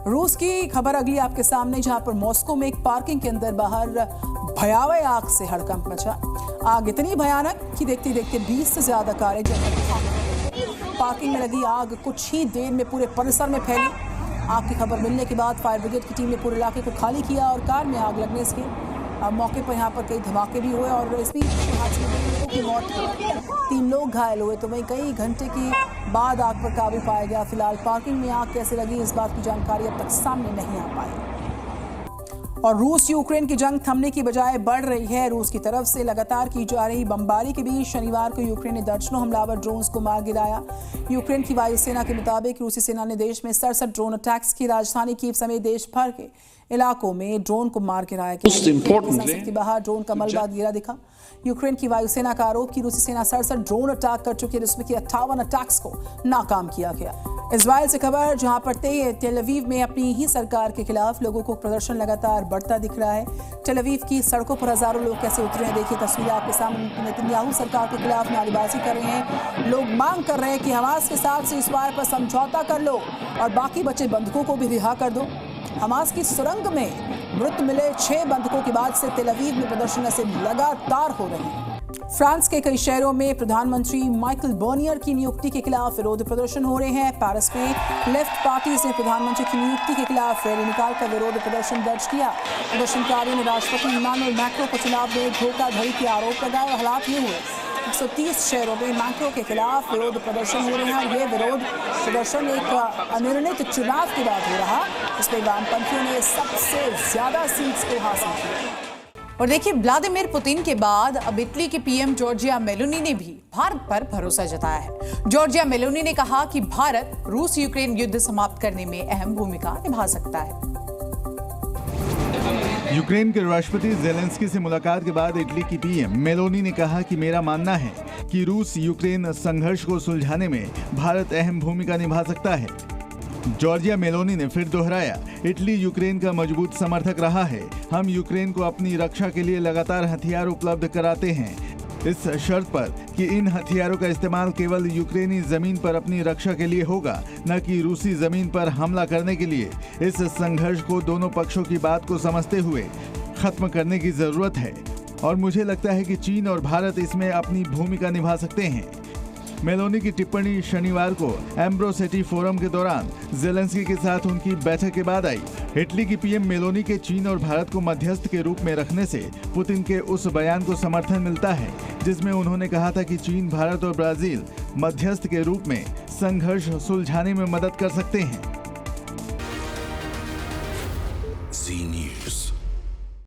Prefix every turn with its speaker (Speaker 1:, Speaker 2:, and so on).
Speaker 1: रूस की खबर अगली आपके सामने, जहां पर मॉस्को में एक पार्किंग के अंदर बाहर भयावह आग से हड़कंप मचा। आग इतनी भयानक कि देखते देखते 20 से ज्यादा कारें जलकर पार्किंग में लगी आग कुछ ही देर में पूरे परिसर में फैली। आग की खबर मिलने के बाद फायर ब्रिगेड की टीम ने पूरे इलाके को खाली किया और कार में आग लगने से मौके पर यहाँ पर कई धमाके भी हुए और इस बीच हादसे में लोगों की मौत हुई, 3 लोग घायल हुए। तो वहीं कई घंटे के बाद आग पर काबू पाया गया। फिलहाल पार्किंग में आग कैसे लगी इस बात की जानकारी अब तक सामने नहीं आ पाई। और रूस यूक्रेन की जंग थमने की बजाय बढ़ रही है। रूस की तरफ से लगातार की जा रही बमबारी के बीच शनिवार को यूक्रेन ने दर्जनों हमलावर ड्रोन्स को मार गिराया। यूक्रेन की वायुसेना के मुताबिक रूसी सेना ने देश में 67 ड्रोन अटैक्स की। राजधानी कीव समेत देश भर के इलाकों में ड्रोन को मार गिराया गया। संसद के बाहर ड्रोन का मलबा गिरा दिखा। यूक्रेन की वायुसेना का आरोप कि रूसी सेना 67 ड्रोन अटैक कर चुकी है, जिसमें कि 58 अटैक्स को नाकाम किया गया। इजराइल से खबर, जहां पर तेल अवीव में अपनी ही सरकार के खिलाफ लोगों को प्रदर्शन लगातार बढ़ता दिख रहा है। तेल अवीव की सड़कों पर हजारों लोग कैसे उतरे हैं, देखिए तस्वीरें आपके सामने। नेतन्याहू सरकार के खिलाफ नारेबाजी कर रहे हैं। लोग मांग कर रहे हैं कि हमास के साथ सीज़फायर पर समझौता कर लो और बाकी बचे बंधकों को भी रिहा कर दो। हमास की सुरंग में मृत मिले 6 बंधकों के बाद से तेल अवीव में प्रदर्शन ऐसे लगातार हो रहे हैं। फ्रांस के कई शहरों में प्रधानमंत्री माइकल बर्नियर की नियुक्ति के खिलाफ विरोध प्रदर्शन हो रहे हैं। पेरिस में लेफ्ट पार्टीज ने प्रधानमंत्री की नियुक्ति के खिलाफ रैली निकालकर विरोध प्रदर्शन दर्ज किया। प्रदर्शनकारियों ने राष्ट्रपति इमानुएल मैक्रों को चुनाव में धोखाधड़ी के आरोप लगाए और हालात ये हुए 130 शहरों में मैक्रों के खिलाफ विरोध प्रदर्शन हो रहे हैं और ये विरोध प्रदर्शन एक अनिर्णित चुनाव के बाद हो रहा, इसमें वामपंथियों ने सबसे ज्यादा सीट्स को हासिल किया।
Speaker 2: और देखिए, व्लादिमीर पुतिन के बाद अब इटली की पीएम जॉर्जिया मेलोनी ने भी भारत पर भरोसा जताया है। जॉर्जिया मेलोनी ने कहा कि भारत रूस यूक्रेन युद्ध समाप्त करने में अहम भूमिका निभा सकता है।
Speaker 3: यूक्रेन के राष्ट्रपति जेलेंस्की से मुलाकात के बाद इटली की पीएम मेलोनी ने कहा कि मेरा मानना है कि रूस यूक्रेन संघर्ष को सुलझाने में भारत अहम भूमिका निभा सकता है। जॉर्जिया मेलोनी ने फिर दोहराया, इटली यूक्रेन का मजबूत समर्थक रहा है। हम यूक्रेन को अपनी रक्षा के लिए लगातार हथियार उपलब्ध कराते हैं, इस शर्त पर कि इन हथियारों का इस्तेमाल केवल यूक्रेनी जमीन पर अपनी रक्षा के लिए होगा, न कि रूसी जमीन पर हमला करने के लिए। इस संघर्ष को दोनों पक्षों की बात को समझते हुए खत्म करने की जरूरत है और मुझे लगता है कि चीन और भारत इसमें अपनी भूमिका निभा सकते हैं। मेलोनी की टिप्पणी शनिवार को एम्ब्रोसेटी फोरम के दौरान जेलेंस्की के साथ उनकी बैठक के बाद आई। इटली की पीएम मेलोनी के चीन और भारत को मध्यस्थ के रूप में रखने से पुतिन के उस बयान को समर्थन मिलता है जिसमें उन्होंने कहा था कि चीन, भारत और ब्राजील मध्यस्थ के रूप में संघर्ष सुलझाने में मदद कर सकते हैं।
Speaker 4: जी न्यूज़।